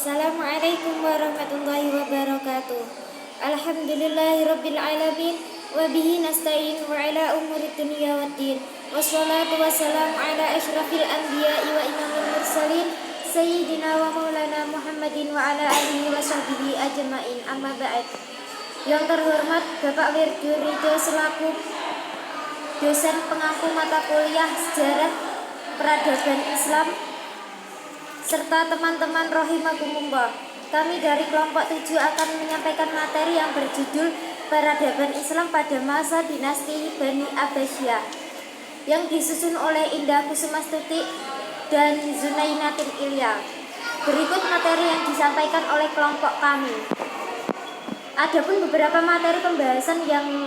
Assalamualaikum warahmatullahi wabarakatuh. Alhamdulillahirabbil alamin wa bihi nasta'in wa ala umuri dunya waddin. Wassalatu wassalamu ala asyrafil anbiya'i wa imamil mursalin sayyidina wa maulana Muhammadin wa ala alihi wa sahbihi ajma'in. Amma ba'd. Yang terhormat Bapak Wirdu Ridho selaku dosen pengampu mata kuliah Sejarah Peradaban Islam serta teman-teman rahimakumullah. Kami dari kelompok 7 akan menyampaikan materi yang berjudul Peradaban Islam pada masa dinasti Bani Abbasiyah yang disusun oleh Indah Kusumastuti dan Zunainatin Ilya. Berikut materi yang disampaikan oleh kelompok kami. Adapun beberapa materi pembahasan yang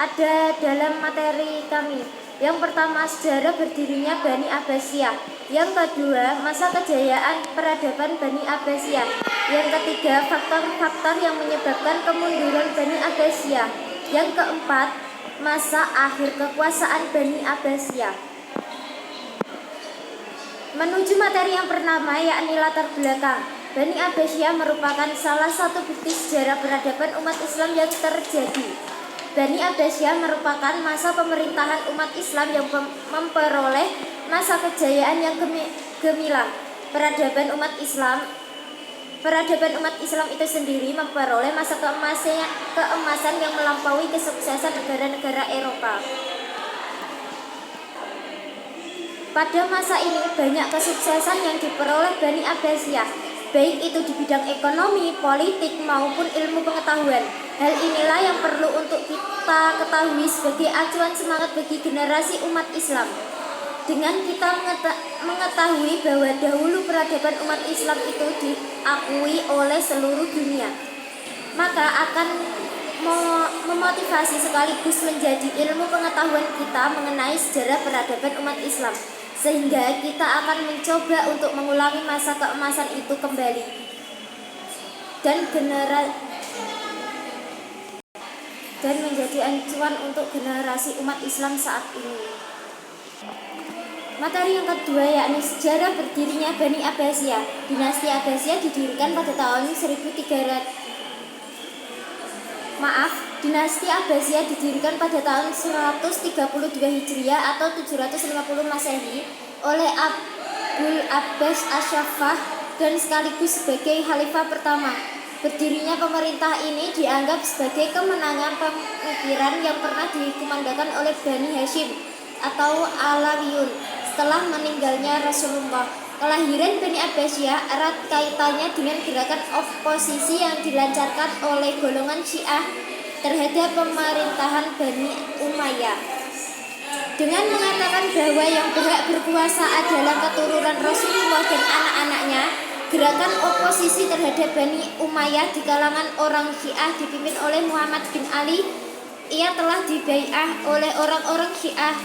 ada dalam materi kami. Yang pertama, sejarah berdirinya Bani Abbasiyah. Yang kedua, masa kejayaan peradaban Bani Abbasiyah. Yang ketiga, faktor-faktor yang menyebabkan kemunduran Bani Abbasiyah. Yang keempat, masa akhir kekuasaan Bani Abbasiyah. Menuju materi yang pertama, yakni latar belakang. Bani Abbasiyah merupakan salah satu bukti sejarah peradaban umat Islam yang terjadi. Bani Abbasiyah merupakan masa pemerintahan umat Islam yang memperoleh masa kejayaan yang gemilang. Peradaban umat Islam itu sendiri memperoleh masa keemasan yang melampaui kesuksesan negara-negara Eropa. Pada masa ini banyak kesuksesan yang diperoleh Bani Abbasiyah, baik itu di bidang ekonomi, politik, maupun ilmu pengetahuan. Hal inilah yang perlu untuk kita ketahui sebagai acuan semangat bagi generasi umat Islam. Dengan kita mengetahui bahwa dahulu peradaban umat Islam itu diakui oleh seluruh dunia, maka akan memotivasi sekaligus menjadi ilmu pengetahuan kita mengenai sejarah peradaban umat Islam, sehingga kita akan mencoba untuk mengulangi masa keemasan itu kembali dan menjadi acuan untuk generasi umat Islam saat ini. Materi yang kedua yakni sejarah berdirinya Bani Abbasiyah. Dinasti Abbasiyah didirikan pada tahun 1300 Dinasti Abbasiyah didirikan pada tahun 132 Hijriah atau 750 Masehi oleh Abul Abbas Asyafah dan sekaligus sebagai khalifah pertama. Berdirinya pemerintah ini dianggap sebagai kemenangan pemikiran yang pernah dikumandangkan oleh Bani Hashim atau Alawiyun setelah meninggalnya Rasulullah. Kelahiran Bani Abbasiyah erat kaitannya dengan gerakan oposisi yang dilancarkan oleh golongan Syiah terhadap pemerintahan Bani Umayyah. Dengan mengatakan bahwa yang berhak berkuasa adalah keturunan Rasulullah dan anak-anaknya, gerakan oposisi terhadap Bani Umayyah di kalangan orang Syiah dipimpin oleh Muhammad bin Ali. Ia telah dibai'ah oleh orang-orang Syiah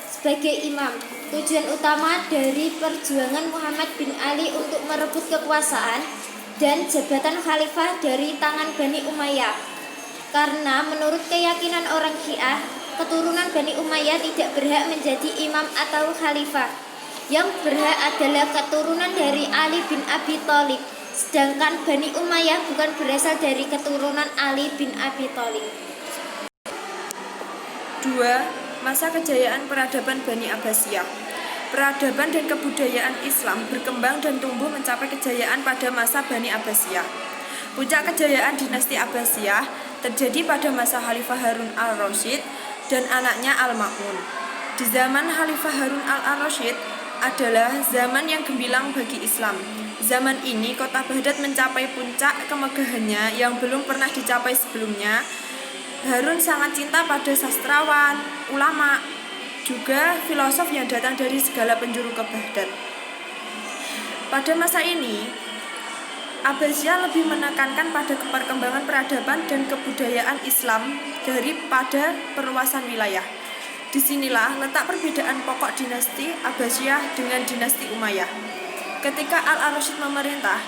sebagai imam. Tujuan utama dari perjuangan Muhammad bin Ali untuk merebut kekuasaan dan jabatan khalifah dari tangan Bani Umayyah. Karena menurut keyakinan orang Syiah, keturunan Bani Umayyah tidak berhak menjadi imam atau khalifah. Yang berhak adalah keturunan dari Ali bin Abi Thalib, sedangkan Bani Umayyah bukan berasal dari keturunan Ali bin Abi Thalib. 2. Masa kejayaan peradaban Bani Abbasiyah. Peradaban dan kebudayaan Islam berkembang dan tumbuh mencapai kejayaan pada masa Bani Abbasiyah. Puncak kejayaan dinasti Abbasiyah terjadi pada masa Khalifah Harun al-Rasyid dan anaknya Al-Ma'mun. Di zaman Khalifah Harun al-Rasyid adalah zaman yang gemilang bagi Islam. Zaman ini kota Baghdad mencapai puncak kemegahannya yang belum pernah dicapai sebelumnya. Harun sangat cinta pada sastrawan, ulama, juga filosof yang datang dari segala penjuru ke Baghdad. Pada masa ini, Abbasiyah lebih menekankan pada perkembangan peradaban dan kebudayaan Islam daripada perluasan wilayah. Disinilah letak perbedaan pokok dinasti Abbasiyah dengan dinasti Umayyah. Ketika Al-Rasyid memerintah,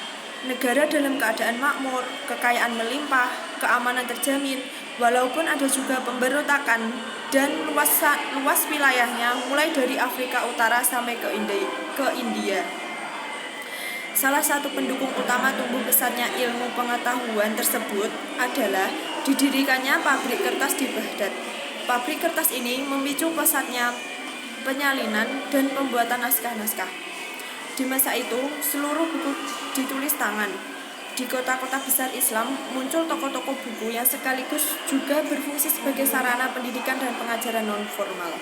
negara dalam keadaan makmur, kekayaan melimpah, keamanan terjamin, walaupun ada juga pemberontakan dan luas wilayahnya mulai dari Afrika Utara sampai ke India. Salah satu pendukung utama tumbuh besarnya ilmu pengetahuan tersebut adalah didirikannya pabrik kertas di Baghdad. Pabrik kertas ini memicu pesatnya penyalinan dan pembuatan naskah-naskah. Di masa itu, seluruh buku ditulis tangan. Di kota-kota besar Islam, muncul toko-toko buku yang sekaligus juga berfungsi sebagai sarana pendidikan dan pengajaran non-formal.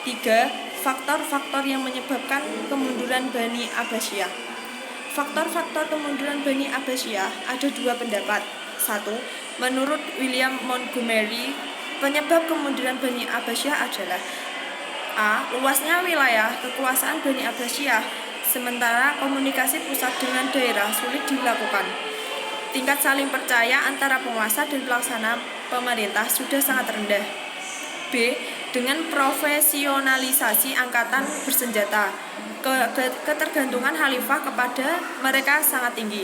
3. Faktor-faktor yang menyebabkan kemunduran Bani Abbasiyah. Faktor-faktor kemunduran Bani Abbasiyah ada dua pendapat. 1. Menurut William Montgomery, penyebab kemunduran Bani Abbasiyah adalah A. Luasnya wilayah kekuasaan Bani Abbasiyah, sementara komunikasi pusat dengan daerah sulit dilakukan. Tingkat saling percaya antara penguasa dan pelaksana pemerintah sudah sangat rendah. B. Dengan profesionalisasi angkatan bersenjata, ketergantungan khalifah kepada mereka sangat tinggi.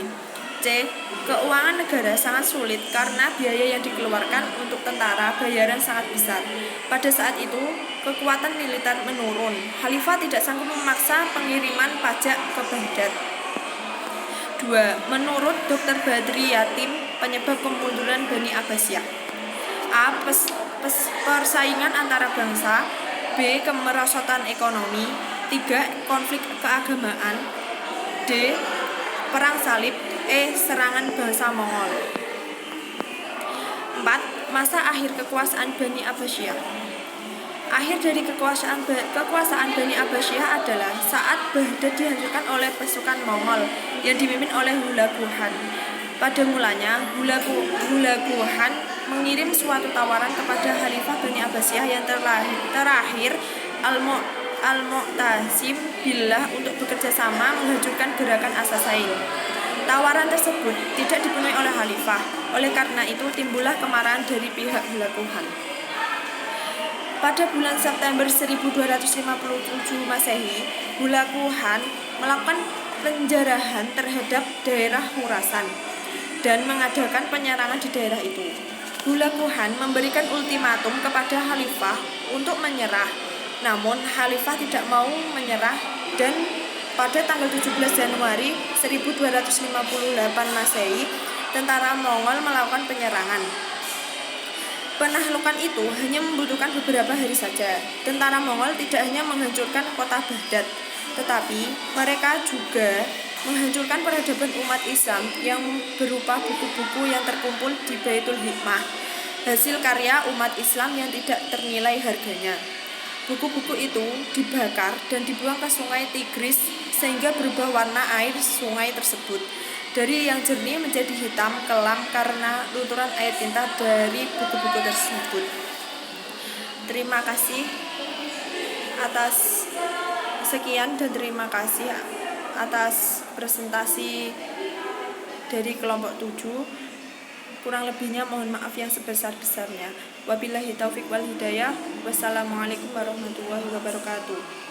C. Keuangan negara sangat sulit karena biaya yang dikeluarkan untuk tentara bayaran sangat besar. Pada saat itu, kekuatan militer menurun. Khalifah tidak sanggup memaksa pengiriman pajak ke Baghdad. 2. Menurut Dr. Badri Yatim, penyebab kemunduran Bani Abbasiyah: A. Persaingan antara bangsa. B. Kemerosotan ekonomi. 3. Konflik keagamaan. D. Perang salib. E. Serangan bangsa Mongol. 4. Masa akhir kekuasaan Bani Abbasiyah. Akhir dari kekuasaan Bani Abbasiyah adalah saat Baghdad dihancurkan oleh pasukan Mongol yang dipimpin oleh Hulagu Khan. Pada mulanya, Hulagu Khan mengirim suatu tawaran kepada Khalifah Bani Abbasiyah yang terakhir Al-Mu'tasim Billah untuk bekerja sama menghancurkan gerakan As-Sasail. Tawaran tersebut tidak dipenuhi oleh Khalifah. Oleh karena itu timbullah kemarahan dari pihak Hulagu Khan. Pada bulan September 1257 Masehi, Hulagu Khan melakukan penjarahan terhadap daerah Khurasan dan mengadakan penyerangan di daerah itu. Hulagu Khan memberikan ultimatum kepada Khalifah untuk menyerah. Namun Khalifah tidak mau menyerah dan pada tanggal 17 Januari 1258 Masehi, tentara Mongol melakukan penyerangan. Penaklukan itu hanya membutuhkan beberapa hari saja. Tentara Mongol tidak hanya menghancurkan kota Baghdad, tetapi mereka juga menghancurkan peradaban umat Islam yang berupa buku-buku yang terkumpul di Baitul Hikmah, hasil karya umat Islam yang tidak ternilai harganya. Buku-buku itu dibakar dan dibuang ke sungai Tigris sehingga berubah warna air sungai tersebut dari yang jernih menjadi hitam kelam karena lunturan air tinta dari buku-buku tersebut. Terima kasih atas sekian dan terima kasih atas presentasi dari kelompok 7. Kurang lebihnya mohon maaf yang sebesar-besarnya. Wabillahi taufik wal hidayah. Wassalamualaikum warahmatullahi wabarakatuh.